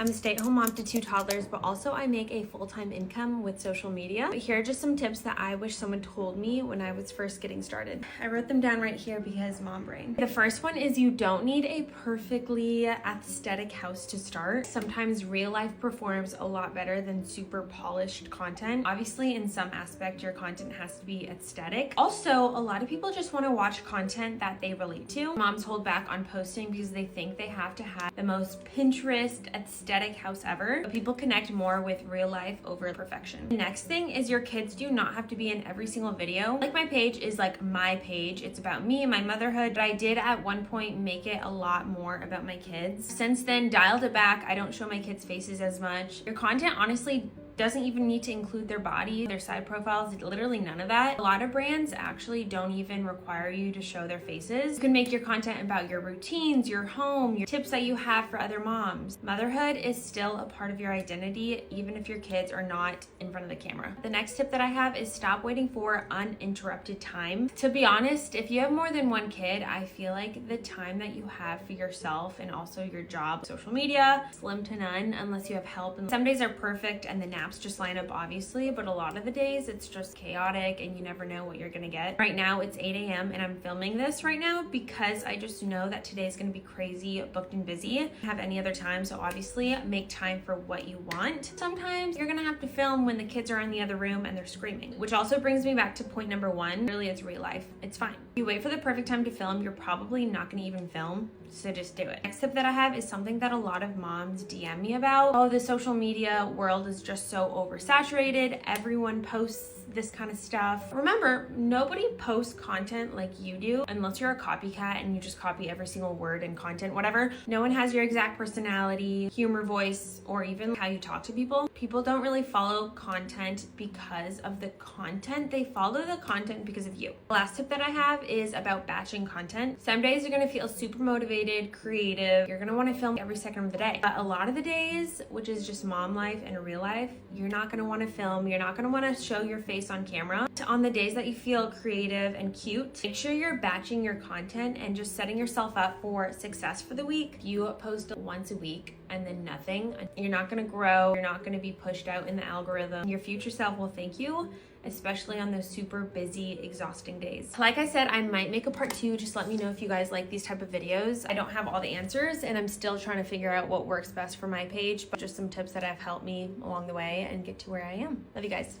I'm a stay-at-home mom to 2 toddlers, but also I make a full-time income with social media. But here are just some tips that I wish someone told me when I was first getting started. I wrote them down right here because mom brain. The first one is you don't need a perfectly aesthetic house to start. Sometimes real life performs a lot better than super polished content. Obviously, in some aspect, your content has to be aesthetic. Also, a lot of people just want to watch content that they relate to. Moms hold back on posting because they think they have to have the most Pinterest aesthetic house ever, but people connect more with real life over perfection. The next thing is your kids do not have to be in every single video. Like my page is like my page. It's about me and my motherhood, but I did at one point make it a lot more about my kids. Since then, dialed it back. I don't show my kids' faces as much. Your content honestly doesn't even need to include their body, their side profiles, literally none of that. A lot of brands actually don't even require you to show their faces. You can make your content about your routines, your home, your tips that you have for other moms. Motherhood is still a part of your identity, even if your kids are not in front of the camera. The next tip that I have is stop waiting for uninterrupted time. To be honest, if you have more than one kid, I feel like the time that you have for yourself and also your job, social media, slim to none unless you have help. And some days are perfect and the naps just line up obviously, but a lot of the days it's just chaotic and you never know what you're gonna get. Right now it's 8 a.m. and I'm filming this right now because I just know that today's gonna be crazy, booked and busy. Have any other time, so obviously make time for what you want. Sometimes you're gonna have to film when the kids are in the other room and they're screaming, which also brings me back to point number 1. Really, it's real life. It's fine. If you wait for the perfect time to film, you're probably not gonna even film, so just do it. Next tip that I have is something that a lot of moms DM me about. Oh, the social media world is just so oversaturated. Everyone posts this kind of stuff. Remember, nobody posts content like you do unless you're a copycat and you just copy every single word and content, whatever. No one has your exact personality, humor, voice, or even how you talk to people. People don't really follow content because of the content. They follow the content because of you. The last tip that I have is about batching content. Some days you're gonna feel super motivated, creative. You're gonna wanna film every second of the day. But a lot of the days, which is just mom life and real life, you're not gonna wanna film. You're not gonna wanna show your face on camera. On the days that you feel creative and cute, make sure you're batching your content and just setting yourself up for success for the week. If you post once a week and then nothing, you're not gonna grow. You're not gonna be pushed out in the algorithm. Your future self will thank you, especially on those super busy, exhausting days. Like I said, I might make a part 2. Just let me know if you guys like these type of videos. I don't have all the answers and I'm still trying to figure out what works best for my page, but just some tips that have helped me along the way and get to where I am. Love you guys.